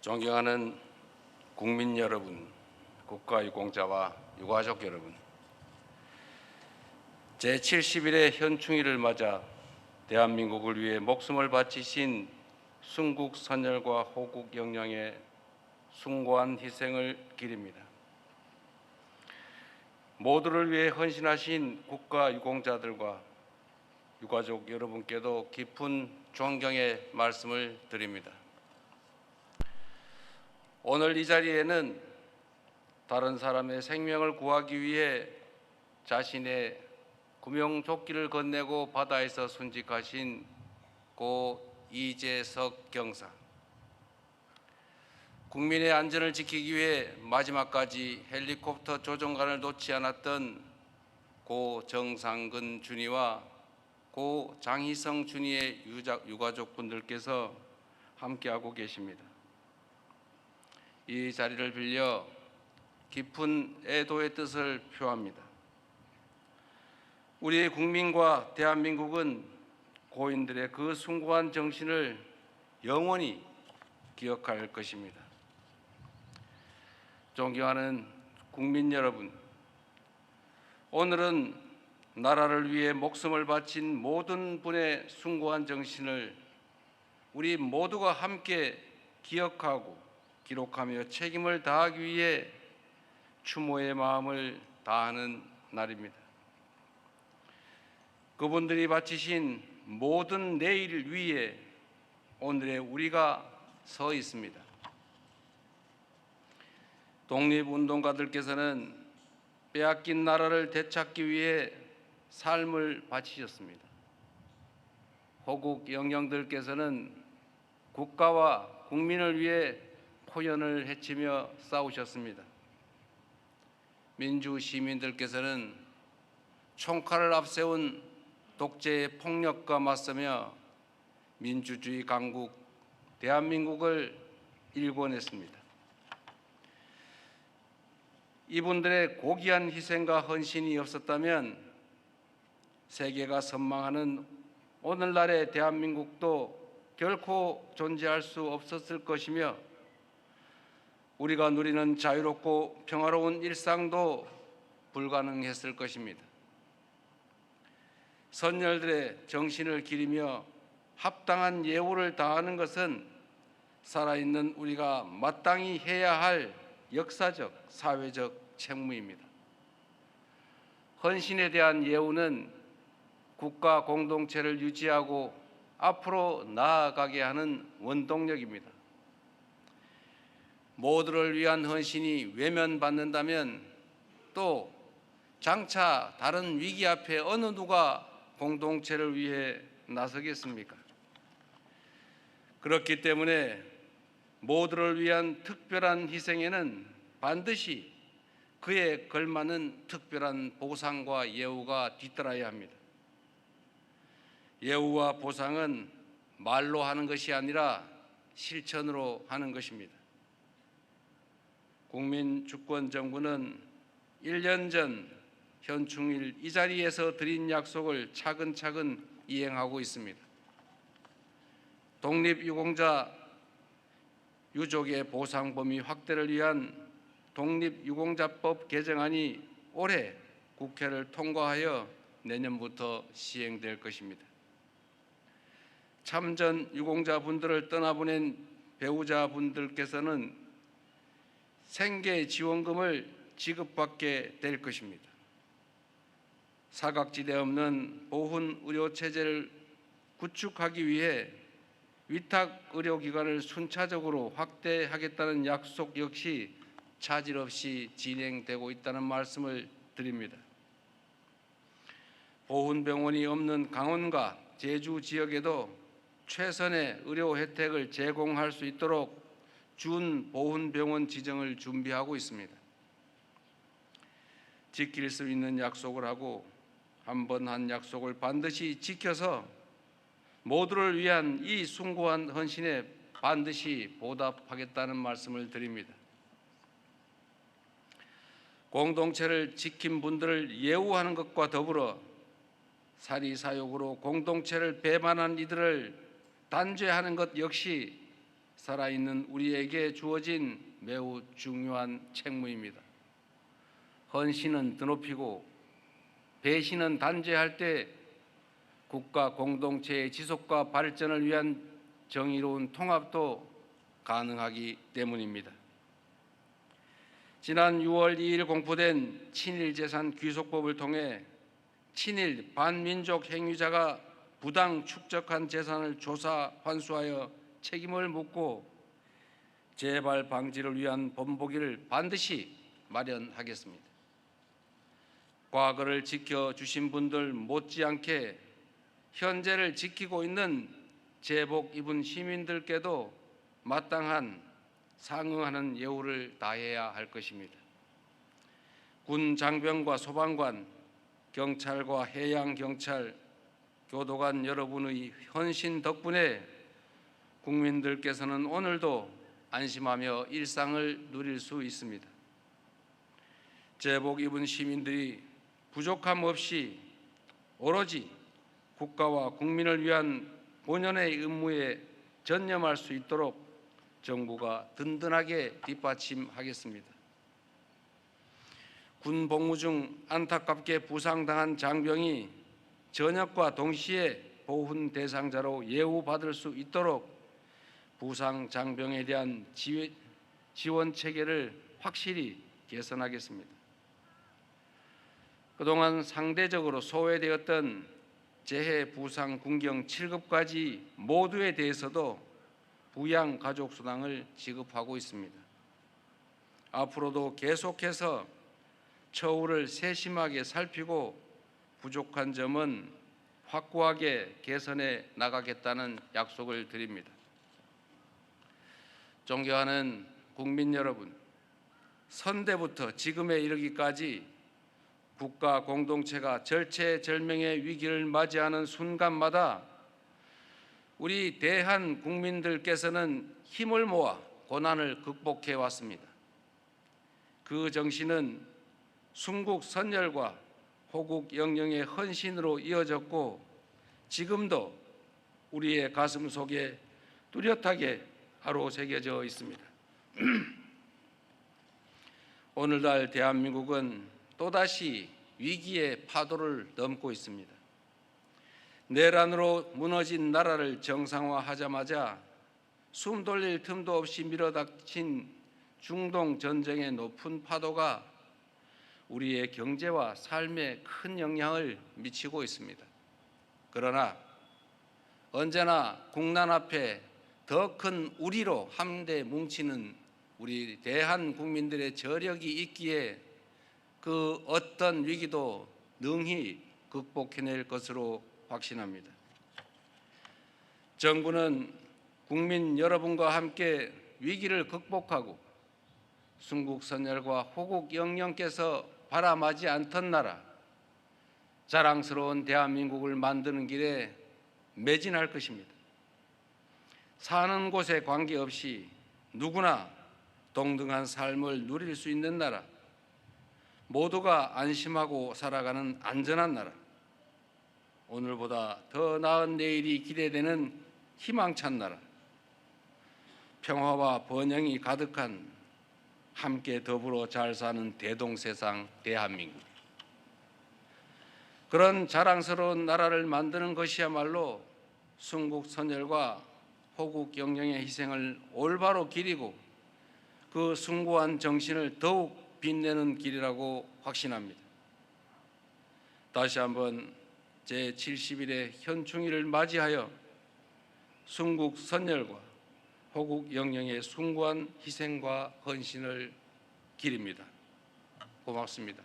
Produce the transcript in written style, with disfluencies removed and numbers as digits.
존경하는 국민 여러분, 국가유공자와 유가족 여러분, 제70일의 현충일을 맞아 대한민국을 위해 목숨을 바치신 순국 선열과 호국 영령의 숭고한 희생을 기립니다. 모두를 위해 헌신하신 국가유공자들과 유가족 여러분께도 깊은 존경의 말씀을 드립니다. 오늘 이 자리에는 다른 사람의 생명을 구하기 위해 자신의 구명조끼를 건네고 바다에서 순직하신 고 이재석 경사, 국민의 안전을 지키기 위해 마지막까지 헬리콥터 조종관을 놓지 않았던 고 정상근 준이와 고 장희성 준이의 유가족분들께서 함께하고 계십니다. 이 자리를 빌려 깊은 애도의 뜻을 표합니다. 우리 국민과 대한민국은 고인들의 그 숭고한 정신을 영원히 기억할 것입니다. 존경하는 국민 여러분, 오늘은 나라를 위해 목숨을 바친 모든 분의 숭고한 정신을 우리 모두가 함께 기억하고 기록하며 책임을 다하기 위해 추모의 마음을 다하는 날입니다. 그분들이 바치신 모든 내일 위에 오늘의 우리가 서 있습니다. 독립운동가들께서는 빼앗긴 나라를 되찾기 위해 삶을 바치셨습니다. 호국 영령들께서는 국가와 국민을 위해 포연을 헤치며 싸우셨습니다. 민주 시민들께서는 총칼을 앞세운 독재의 폭력과 맞서며 민주주의 강국 대한민국을 일궈냈습니다. 이분들의 고귀한 희생과 헌신이 없었다면 세계가 선망하는 오늘날의 대한민국도 결코 존재할 수 없었을 것이며 우리가 누리는 자유롭고 평화로운 일상도 불가능했을 것입니다. 선열들의 정신을 기리며 합당한 예우를 다하는 것은 살아있는 우리가 마땅히 해야 할 역사적, 사회적 책무입니다. 헌신에 대한 예우는 국가 공동체를 유지하고 앞으로 나아가게 하는 원동력입니다. 모두를 위한 헌신이 외면받는다면 또 장차 다른 위기 앞에 어느 누가 공동체를 위해 나서겠습니까? 그렇기 때문에 모두를 위한 특별한 희생에는 반드시 그에 걸맞는 특별한 보상과 예우가 뒤따라야 합니다. 예우와 보상은 말로 하는 것이 아니라 실천으로 하는 것입니다. 국민주권정부는 1년 전 현충일 이 자리에서 드린 약속을 차근차근 이행하고 있습니다. 독립유공자 유족의 보상 범위 확대를 위한 독립유공자법 개정안이 올해 국회를 통과하여 내년부터 시행될 것입니다. 참전 유공자분들을 떠나보낸 배우자분들께서는 생계지원금을 지급받게 될 것입니다. 사각지대 없는 보훈의료체제를 구축하기 위해 위탁의료기관을 순차적으로 확대하겠다는 약속 역시 차질 없이 진행되고 있다는 말씀을 드립니다. 보훈병원이 없는 강원과 제주 지역에도 최선의 의료 혜택을 제공할 수 있도록 준보훈병원 지정을 준비하고 있습니다. 지킬 수 있는 약속을 하고 한 번 한 약속을 반드시 지켜서 모두를 위한 이 숭고한 헌신에 반드시 보답하겠다는 말씀을 드립니다. 공동체를 지킨 분들을 예우하는 것과 더불어 사리사욕으로 공동체를 배반한 이들을 단죄하는 것 역시 살아있는 우리에게 주어진 매우 중요한 책무입니다. 헌신은 드높이고 배신은 단죄할 때 국가 공동체의 지속과 발전을 위한 정의로운 통합도 가능하기 때문입니다. 지난 6월 2일 공포된 친일재산 귀속법을 통해 친일 반민족 행위자가 부당 축적한 재산을 조사 환수하여 책임을 묻고 재발 방지를 위한 본보기를 반드시 마련하겠습니다. 과거를 지켜주신 분들 못지않게 현재를 지키고 있는 제복 입은 시민들께도 마땅한 상응하는 예우를 다해야 할 것입니다. 군 장병과 소방관, 경찰과 해양경찰, 교도관 여러분의 헌신 덕분에 국민들께서는 오늘도 안심하며 일상을 누릴 수 있습니다. 제복 입은 시민들이 부족함 없이 오로지 국가와 국민을 위한 본연의 의무에 전념할 수 있도록 정부가 든든하게 뒷받침하겠습니다. 군 복무 중 안타깝게 부상당한 장병이 전역과 동시에 보훈 대상자로 예우받을 수 있도록 부상 장병에 대한 지원 체계를 확실히 개선하겠습니다. 그동안 상대적으로 소외되었던 재해 부상 군경 7급까지 모두에 대해서도 부양 가족 수당을 지급하고 있습니다. 앞으로도 계속해서 처우를 세심하게 살피고 부족한 점은 확고하게 개선해 나가겠다는 약속을 드립니다. 존경하는 국민 여러분, 선대부터 지금에 이르기까지 국가 공동체가 절체절명의 위기를 맞이하는 순간마다 우리 대한 국민들께서는 힘을 모아 고난을 극복해 왔습니다. 그 정신은 순국 선열과 호국 영령의 헌신으로 이어졌고 지금도 우리의 가슴 속에 뚜렷하게 아로새겨져 있습니다. 오늘날 대한민국은 또다시 위기의 파도를 넘고 있습니다. 내란으로 무너진 나라를 정상화하자마자 숨 돌릴 틈도 없이 밀어닥친 중동 전쟁의 높은 파도가 우리의 경제와 삶에 큰 영향을 미치고 있습니다. 그러나 언제나 국난 앞에 더 큰 우리로 함대 뭉치는 우리 대한 국민들의 저력이 있기에 그 어떤 위기도 능히 극복해낼 것으로 확신합니다. 정부는 국민 여러분과 함께 위기를 극복하고 순국선열과 호국 영령께서 바라마지 않던 나라, 자랑스러운 대한민국을 만드는 길에 매진할 것입니다. 사는 곳에 관계없이 누구나 동등한 삶을 누릴 수 있는 나라, 모두가 안심하고 살아가는 안전한 나라, 오늘보다 더 나은 내일이 기대되는 희망찬 나라, 평화와 번영이 가득한 함께 더불어 잘 사는 대동세상 대한민국, 그런 자랑스러운 나라를 만드는 것이야말로 순국선열과 호국 영령의 희생을 올바로 기리고 그 숭고한 정신을 더욱 빛내는 길이라고 확신합니다. 다시 한번 제70일의 현충일을 맞이하여 순국선열과 호국 영령의 숭고한 희생과 헌신을 기립니다. 고맙습니다.